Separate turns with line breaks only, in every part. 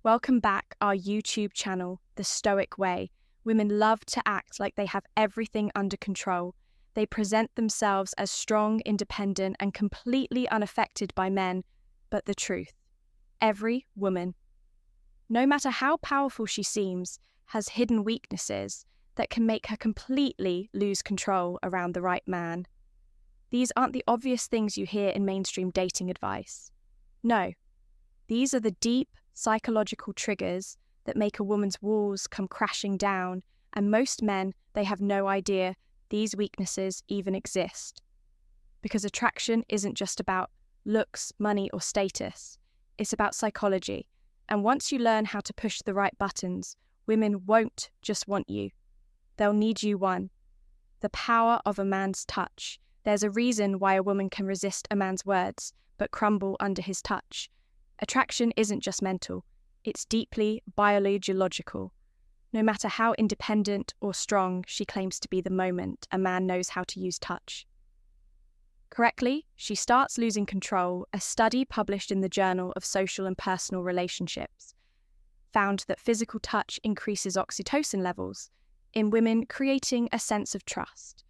Welcome back our YouTube channel, The Stoic Way. Women love to act like they have everything under control. They present themselves as strong, independent, and completely unaffected by men. But the truth, every woman, no matter how powerful she seems, has hidden weaknesses that can make her completely lose control around the right man. These aren't the obvious things you hear in mainstream dating advice. No, these are the deep, psychological triggers that make a woman's walls come crashing down, and most men, they have no idea these weaknesses even exist. Because attraction isn't just about looks, money, or status. It's about psychology. And once you learn how to push the right buttons, women won't just want you. They'll need you one. The power of a man's touch. There's a reason why a woman can resist a man's words, but crumble under his touch. Attraction isn't just mental, it's deeply biological. No matter how independent or strong she claims to be the moment a man knows how to use touch correctly, she starts losing control. A study published in the Journal of Social and Personal Relationships found that physical touch increases oxytocin levels in women, creating a sense of trust,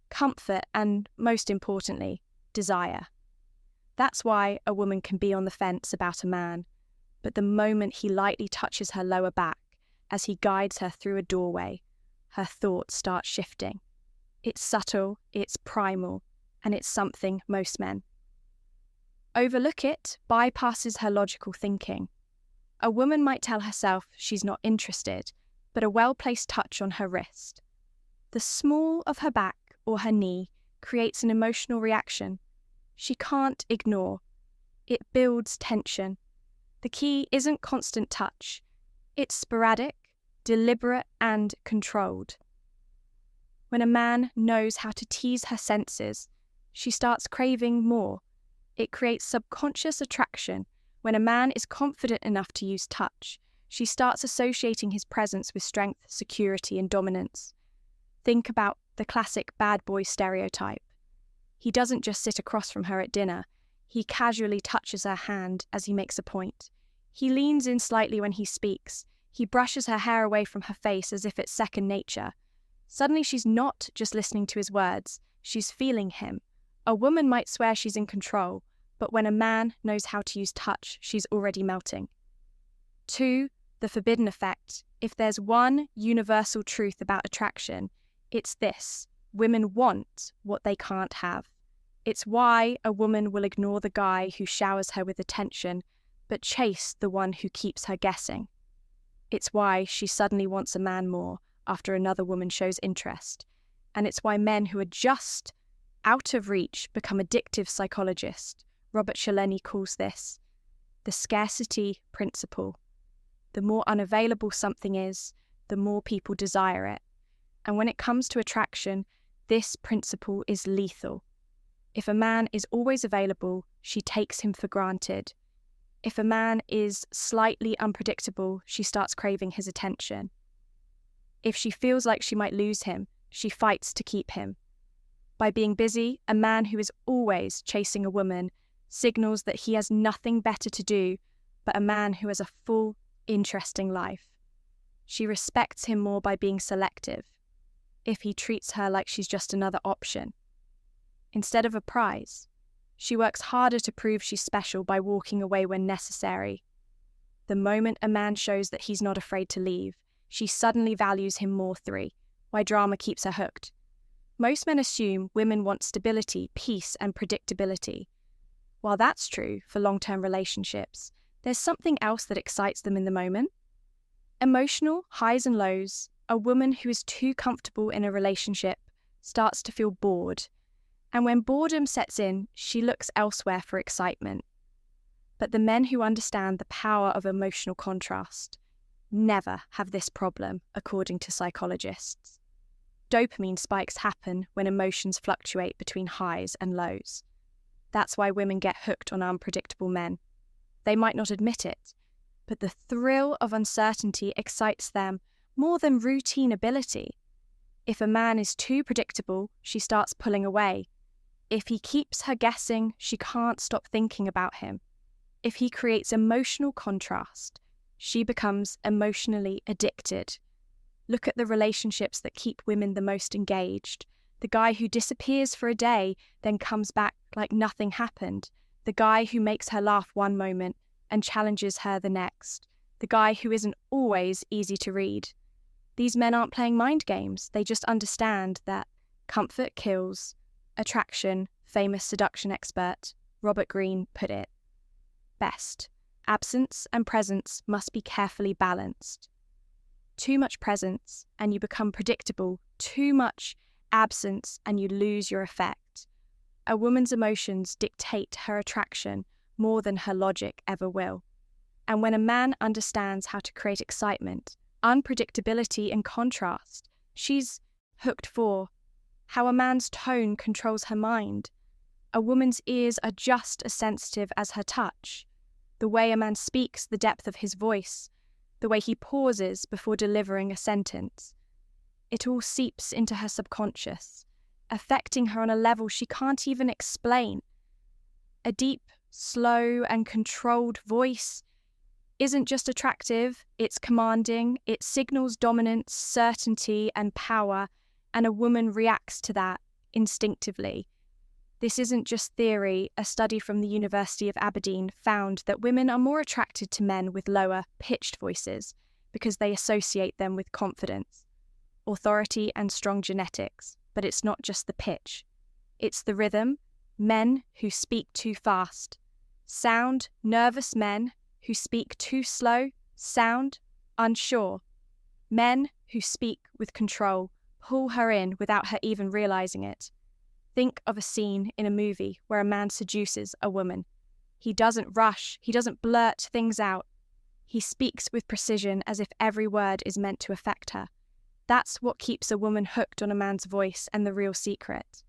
comfort, and, most importantly, desire. That's why a woman can be on the fence about a man, but the moment he lightly touches her lower back as he guides her through a doorway, her thoughts start shifting. It's subtle, it's primal, and it's something most men overlook. It bypasses her logical thinking. A woman might tell herself she's not interested, but a well-placed touch on her wrist, the small of her back or her knee, creates an emotional reaction she can't ignore. It builds tension. The key isn't constant touch. It's sporadic, deliberate, and controlled. When a man knows how to tease her senses, she starts craving more. It creates subconscious attraction. When a man is confident enough to use touch, she starts associating his presence with strength, security, and dominance. Think about the classic bad boy stereotype. He doesn't just sit across from her at dinner. He casually touches her hand as he makes a point. He leans in slightly when he speaks. He brushes her hair away from her face as if it's second nature. Suddenly she's not just listening to his words, she's feeling him. A woman might swear she's in control, but when a man knows how to use touch, she's already melting. 2. The forbidden effect. If there's one universal truth about attraction, it's this: women want what they can't have. It's why a woman will ignore the guy who showers her with attention, but chase the one who keeps her guessing. It's why she suddenly wants a man more after another woman shows interest. And it's why men who are just out of reach become addictive psychologists. Robert Cialdini calls this the scarcity principle. The more unavailable something is, the more people desire it. And when it comes to attraction, this principle is lethal. If a man is always available, she takes him for granted. If a man is slightly unpredictable, she starts craving his attention. If she feels like she might lose him, she fights to keep him. By being busy, a man who is always chasing a woman signals that he has nothing better to do, but a man who has a full, interesting life. She respects him more by being selective, if he treats her like she's just another option instead of a prize. She works harder to prove she's special by walking away when necessary. The moment a man shows that he's not afraid to leave, she suddenly values him more. 3. Why drama keeps her hooked. Most men assume women want stability, peace, and predictability. While that's true for long-term relationships, there's something else that excites them in the moment. Emotional highs and lows. A woman who is too comfortable in a relationship starts to feel bored. And when boredom sets in, she looks elsewhere for excitement. But the men who understand the power of emotional contrast never have this problem, according to psychologists. Dopamine spikes happen when emotions fluctuate between highs and lows. That's why women get hooked on unpredictable men. They might not admit it, but the thrill of uncertainty excites them more than routine ability. If a man is too predictable, she starts pulling away. If he keeps her guessing, she can't stop thinking about him. If he creates emotional contrast, She becomes emotionally addicted. Look at the relationships that keep women the most engaged. The guy who disappears for a day, then comes back like nothing happened. The guy who makes her laugh one moment and challenges her the next. The guy who isn't always easy to read. These men aren't playing mind games. They just understand that comfort kills. Attraction, famous seduction expert Robert Greene put it best. Absence and presence must be carefully balanced. Too much presence and you become predictable. Too much absence and you lose your effect. A woman's emotions dictate her attraction more than her logic ever will. And when a man understands how to create excitement, unpredictability and contrast, she's hooked for how a man's tone controls her mind. A woman's ears are just as sensitive as her touch. The way a man speaks, the depth of his voice, the way he pauses before delivering a sentence. It all seeps into her subconscious, affecting her on a level she can't even explain. A deep, slow, and controlled voice isn't just attractive, it's commanding, it signals dominance, certainty, and power, and a woman reacts to that instinctively. This isn't just theory. A study from the University of Aberdeen found that women are more attracted to men with lower, pitched voices because they associate them with confidence, authority, and strong genetics. But it's not just the pitch. It's the rhythm. Men who speak too fast. Sound, nervous men who speak too slow. Sound, unsure. Men who speak with control pull her in without her even realizing it. Think of a scene in a movie where a man seduces a woman. He doesn't rush, he doesn't blurt things out. He speaks with precision as if every word is meant to affect her. That's what keeps a woman hooked on a man's voice and the real secret.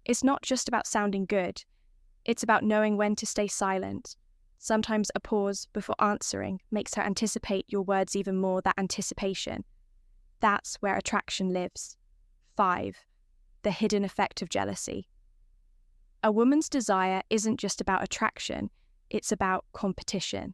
It's not just about sounding good. It's about knowing when to stay silent. Sometimes a pause before answering makes her anticipate your words even more, that anticipation. That's where attraction lives. 5. The hidden effect of jealousy. A woman's desire isn't just about attraction, it's about competition.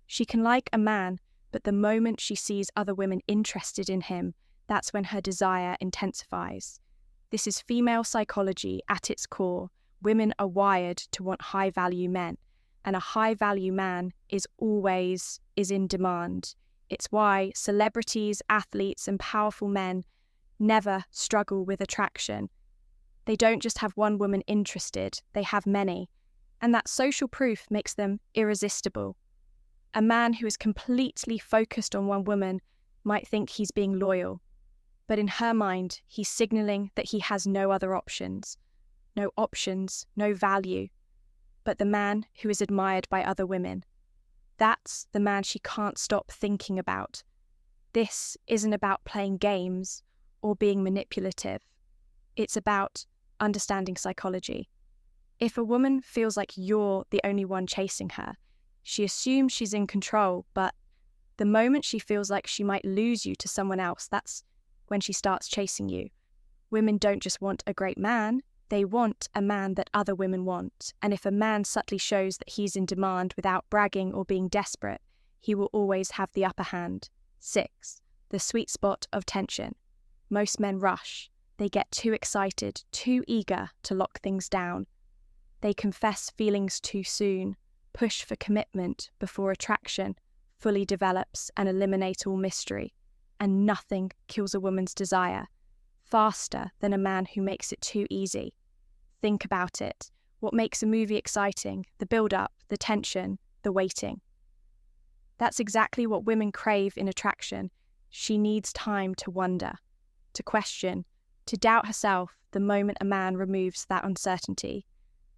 She can like a man, but the moment she sees other women interested in him, that's when her desire intensifies. This is female psychology at its core. Women are wired to want high-value men, and a high-value man is always in demand. It's why celebrities, athletes, and powerful men never struggle with attraction. They don't just have one woman interested, they have many. And that social proof makes them irresistible. A man who is completely focused on one woman might think he's being loyal, but in her mind, he's signaling that he has no other options. No options, no value. But the man who is admired by other women, that's the man she can't stop thinking about. This isn't about playing games or being manipulative. It's about understanding psychology. If a woman feels like you're the only one chasing her, she assumes she's in control, but the moment she feels like she might lose you to someone else, that's when she starts chasing you. Women don't just want a great man, they want a man that other women want. And if a man subtly shows that he's in demand without bragging or being desperate, he will always have the upper hand. 6. The sweet spot of tension. Most men rush. They get too excited, too eager to lock things down. They confess feelings too soon, push for commitment before attraction fully develops and eliminate all mystery. And nothing kills a woman's desire faster than a man who makes it too easy. Think about it. What makes a movie exciting? The build-up, the tension, the waiting. That's exactly what women crave in attraction. She needs time to wonder, to question, to doubt herself the moment a man removes that uncertainty.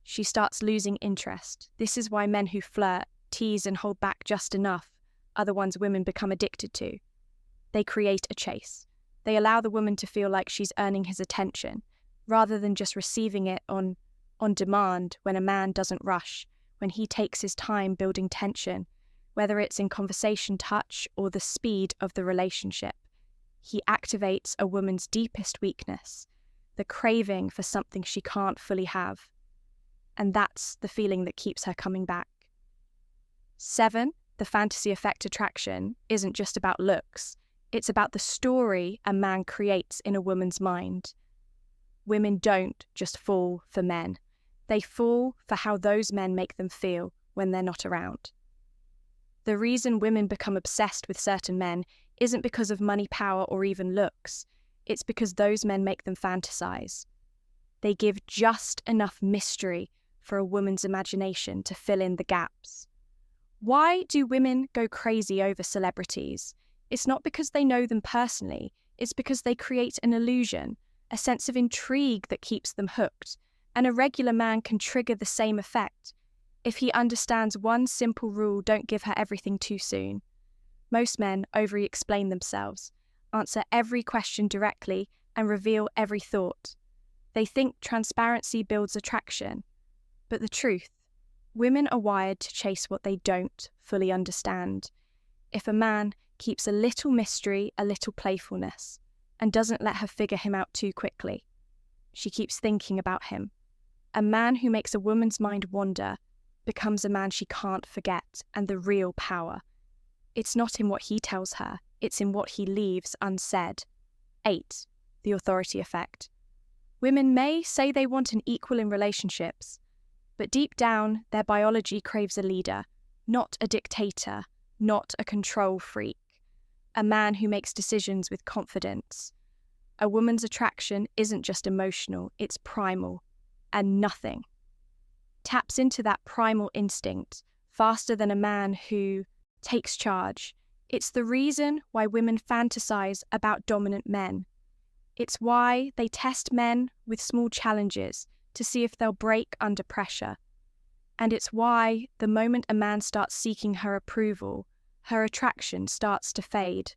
She starts losing interest. This is why men who flirt, tease, and hold back just enough are the ones women become addicted to. They create a chase. They allow the woman to feel like she's earning his attention, rather than just receiving it on demand. When a man doesn't rush, when he takes his time building tension, whether it's in conversation, touch, or the speed of the relationship, he activates a woman's deepest weakness, the craving for something she can't fully have. And that's the feeling that keeps her coming back. 7. the fantasy effect attraction isn't just about looks. It's about the story a man creates in a woman's mind. Women don't just fall for men. They fall for how those men make them feel when they're not around. The reason women become obsessed with certain men isn't because of money, power, or even looks. It's because those men make them fantasize. They give just enough mystery for a woman's imagination to fill in the gaps. Why do women go crazy over celebrities? It's not because they know them personally. It's because they create an illusion, a sense of intrigue that keeps them hooked. And a regular man can trigger the same effect. If he understands one simple rule, don't give her everything too soon. Most men over-explain themselves, answer every question directly, and reveal every thought. They think transparency builds attraction. But the truth, women are wired to chase what they don't fully understand. If a man keeps a little mystery, a little playfulness, and doesn't let her figure him out too quickly, she keeps thinking about him. A man who makes a woman's mind wander becomes a man she can't forget, and the real power. It's not in what he tells her, it's in what he leaves unsaid. 8. The authority effect. Women may say they want an equal in relationships, but deep down, their biology craves a leader, not a dictator, not a control freak. A man who makes decisions with confidence. A woman's attraction isn't just emotional, it's primal, and nothing taps into that primal instinct faster than a man who takes charge. It's the reason why women fantasize about dominant men. It's why they test men with small challenges to see if they'll break under pressure. And it's why the moment a man starts seeking her approval, her attraction starts to fade.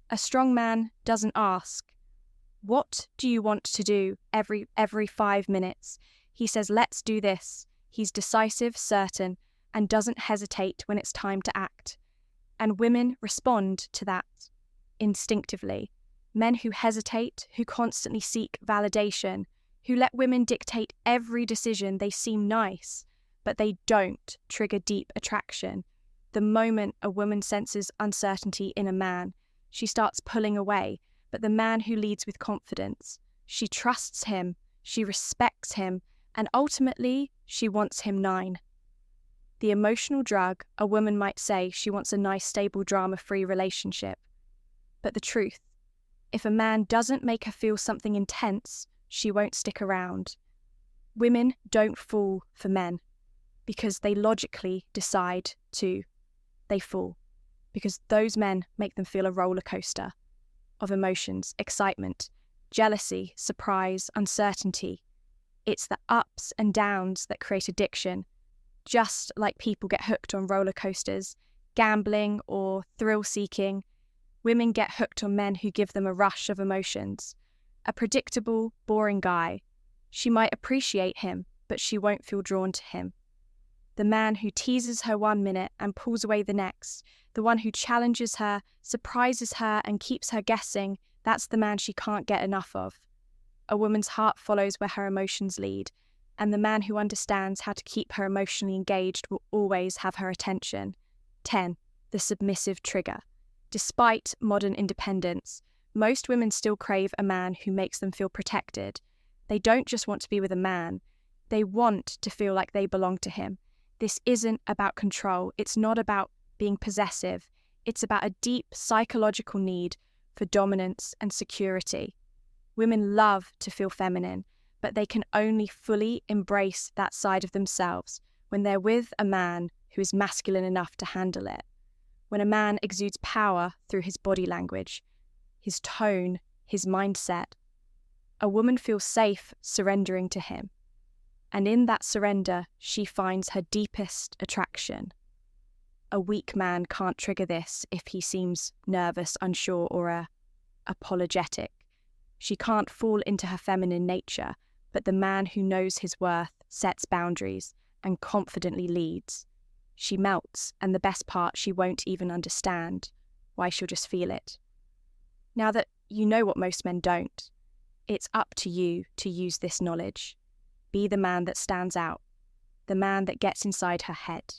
A strong man doesn't ask, "What do you want to do?" every 5 minutes. He says, "Let's do this." He's decisive, certain, and doesn't hesitate when it's time to act. And women respond to that instinctively. Men who hesitate, who constantly seek validation, who let women dictate every decision, they seem nice, but they don't trigger deep attraction. The moment a woman senses uncertainty in a man, she starts pulling away. But the man who leads with confidence, she trusts him, she respects him, and ultimately, she wants him 9. The emotional drug, a woman might say she wants a nice, stable, drama-free relationship. But the truth, if a man doesn't make her feel something intense, she won't stick around. Women don't fall for men because they logically decide to. They fall because those men make them feel a roller coaster of emotions, excitement, jealousy, surprise, uncertainty. It's the ups and downs that create addiction, just like people get hooked on roller coasters, gambling, or thrill-seeking. Women get hooked on men who give them a rush of emotions. A predictable, boring guy. She might appreciate him, but she won't feel drawn to him. The man who teases her 1 minute and pulls away the next, the one who challenges her, surprises her, and keeps her guessing, that's the man she can't get enough of. A woman's heart follows where her emotions lead, and the man who understands how to keep her emotionally engaged will always have her attention. 10. The submissive trigger. Despite modern independence, most women still crave a man who makes them feel protected. They don't just want to be with a man, they want to feel like they belong to him. This isn't about control, it's not about being possessive, it's about a deep psychological need for dominance and security. Women love to feel feminine, but they can only fully embrace that side of themselves when they're with a man who is masculine enough to handle it. When a man exudes power through his body language, his tone, his mindset, a woman feels safe surrendering to him. And in that surrender, she finds her deepest attraction. A weak man can't trigger this if he seems nervous, unsure, or apologetic. She can't fall into her feminine nature, but the man who knows his worth, sets boundaries, and confidently leads. She melts, and the best part, she won't even understand why, she'll just feel it. Now that you know what most men don't, it's up to you to use this knowledge. Be the man that stands out, the man that gets inside her head.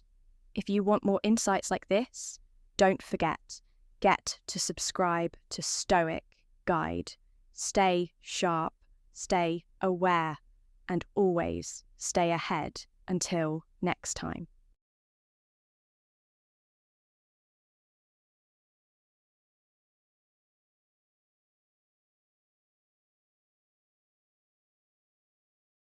If you want more insights like this, don't forget, get to subscribe to Stoic Guide. Stay sharp, stay aware, and always stay ahead until next time.